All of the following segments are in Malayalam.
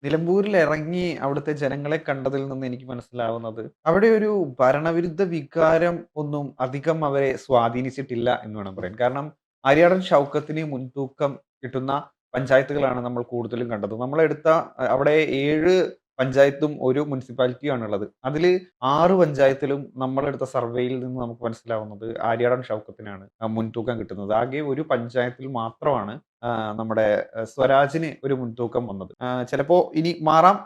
നിലമ്പൂരിൽ ഇറങ്ങി അവിടുത്തെ ജനങ്ങളെ കണ്ടതിൽ നിന്ന് എനിക്ക് മനസ്സിലാവുന്നത്, അവിടെ ഒരു ഭരണവിരുദ്ധ വികാരം ഒന്നും അധികം അവരെ സ്വാധീനിച്ചിട്ടില്ല എന്ന് വേണം പറയാൻ. കാരണം ആര്യാടൻ ഷൗക്കത്തിന് മുൻതൂക്കം കിട്ടുന്ന പഞ്ചായത്തുകളാണ് നമ്മൾ കൂടുതലും കണ്ടത്. നമ്മളെടുത്ത അവിടെ 7 പഞ്ചായത്തും ഒരു മുനിസിപ്പാലിറ്റിയും ആണുള്ളത്. അതില് 6 പഞ്ചായത്തിലും നമ്മളെടുത്ത സർവേയിൽ നിന്ന് നമുക്ക് മനസ്സിലാവുന്നത് ആര്യാടൻ ഷൗക്കത്തിനാണ് മുൻതൂക്കം കിട്ടുന്നത്. ആകെ ഒരു പഞ്ചായത്തിൽ മാത്രമാണ് നമ്മുടെ സ്വരാജിന് ഒരു മുൻതൂക്കം വന്നത്. ചിലപ്പോ ഇനി മാറാം,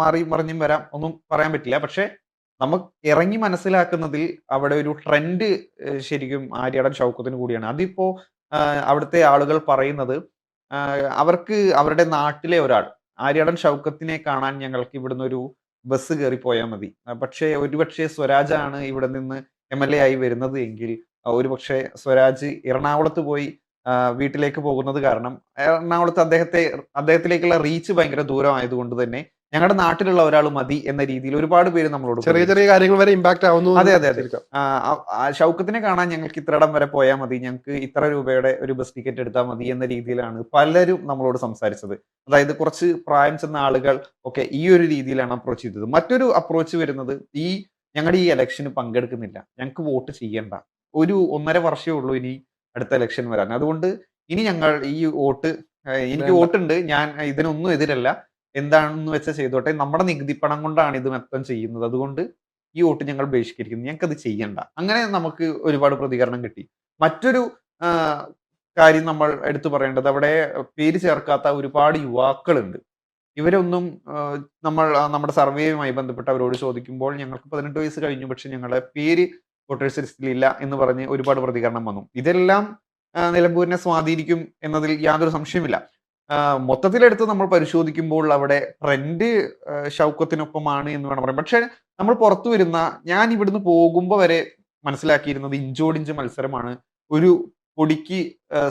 മാറി മറിഞ്ഞും വരാം, ഒന്നും പറയാൻ പറ്റില്ല. പക്ഷേ നമുക്ക് ഇറങ്ങി മനസ്സിലാക്കുന്നതിൽ അവിടെ ഒരു ട്രെൻഡ് ശരിക്കും ആര്യാടൻ ഷൗക്കത്തിന് കൂടിയാണ്. അതിപ്പോ അവിടുത്തെ ആളുകൾ പറയുന്നത്, അവർക്ക് അവരുടെ നാട്ടിലെ ഒരാൾ ആര്യാടൻ ഷൗക്കത്തിനെ കാണാൻ ഞങ്ങൾക്ക് ഇവിടുന്ന് ഒരു ബസ് കയറി പോയാൽ മതി. പക്ഷേ ഒരുപക്ഷേ സ്വരാജാണ് ഇവിടെ നിന്ന് എംഎൽഎ ആയി വരുന്നത് എങ്കിൽ ഒരുപക്ഷേ സ്വരാജ് എറണാകുളത്ത് പോയി വീട്ടിലേക്ക് പോകുന്നത് കാരണം എറണാകുളത്ത് അദ്ദേഹത്തിലേക്കുള്ള റീച്ച് ഭയങ്കര ദൂരമായതുകൊണ്ട് തന്നെ ഞങ്ങളുടെ നാട്ടിലുള്ള ഒരാൾ മതി എന്ന രീതിയിൽ ഒരുപാട് പേര് നമ്മളോട് ചെറിയ ചെറിയ കാര്യങ്ങൾ വരെ ഇമ്പാക്ട് ആവുന്നു. അതെ അതെ അതെ. ഷൗക്കത്തിനെ കാണാൻ ഞങ്ങൾക്ക് ഇത്രയിടം വരെ പോയാൽ മതി, ഞങ്ങൾക്ക് ഇത്ര രൂപയുടെ ഒരു ബസ് ടിക്കറ്റ് എടുത്താൽ മതി എന്ന രീതിയിലാണ് പലരും നമ്മളോട് സംസാരിച്ചത്. അതായത് കുറച്ച് പ്രായം ചെന്ന ആളുകൾ ഒക്കെ ഈ ഒരു രീതിയിലാണ് അപ്രോച്ച് ചെയ്തത്. മറ്റൊരു അപ്രോച്ച് വരുന്നത്, ഞങ്ങളുടെ ഈ ഇലക്ഷന് പങ്കെടുക്കുന്നില്ല, ഞങ്ങൾക്ക് വോട്ട് ചെയ്യണ്ട, ഒരു 1.5 വർഷമേ ഉള്ളൂ ഇനി അടുത്ത ഇലക്ഷൻ വരാൻ, അതുകൊണ്ട് ഇനി ഞങ്ങൾ ഈ വോട്ട്, എനിക്ക് വോട്ടുണ്ട്, ഞാൻ ഇതിനൊന്നും എതിരല്ല, എന്താണെന്ന് വെച്ചാൽ ചെയ്തോട്ടെ, നമ്മുടെ നികുതി പണം കൊണ്ടാണ് ഇത് മൊത്തം ചെയ്യുന്നത്, അതുകൊണ്ട് ഈ വോട്ട് ഞങ്ങൾ ബഹിഷ്കരിക്കുന്നു, ഞങ്ങൾക്കത് ചെയ്യണ്ട. അങ്ങനെ നമുക്ക് ഒരുപാട് പ്രതികരണം കിട്ടി. മറ്റൊരു ആ, കാര്യം നമ്മൾ എടുത്തു പറയേണ്ടത്, അവിടെ പേര് ചേർക്കാത്ത ഒരുപാട് യുവാക്കളുണ്ട്. ഇവരൊന്നും നമ്മുടെ സർവേയുമായി ബന്ധപ്പെട്ട് അവരോട് ചോദിക്കുമ്പോൾ ഞങ്ങൾക്ക് 18 വയസ്സ് കഴിഞ്ഞു, പക്ഷെ ഞങ്ങളുടെ പേര് വോട്ടേഴ്സ് ലിസ്റ്റിൽ ഇല്ല എന്ന് പറഞ്ഞ് ഒരുപാട് പ്രതികരണം വന്നു. ഇതെല്ലാം നിലമ്പൂരിനെ സ്വാധീനിക്കും എന്നതിൽ യാതൊരു സംശയമില്ല. മൊത്തത്തിലെടുത്ത് നമ്മൾ പരിശോധിക്കുമ്പോൾ അവിടെ ട്രെൻഡ് ഷൗക്കത്തിനൊപ്പമാണ് എന്ന് വേണം പറയാൻ. പക്ഷെ നമ്മൾ പുറത്തു വരുന്ന, ഞാൻ ഇവിടുന്ന് പോകുമ്പോൾ വരെ മനസ്സിലാക്കിയിരുന്നത് ഇഞ്ചോടിഞ്ച് മത്സരമാണ്. ഒരു പൊടിക്ക്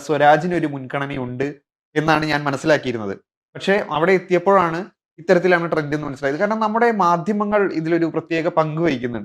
സ്വരാജിന് ഒരു മുൻഗണനയുണ്ട് എന്നാണ് ഞാൻ മനസ്സിലാക്കിയിരുന്നത്. പക്ഷെ അവിടെ എത്തിയപ്പോഴാണ് ഇത്തരത്തിലാണ് ട്രെൻഡ് എന്ന് മനസ്സിലായത്. കാരണം നമ്മുടെ മാധ്യമങ്ങൾ ഇതിലൊരു പ്രത്യേക പങ്ക് വഹിക്കുന്നുണ്ട്.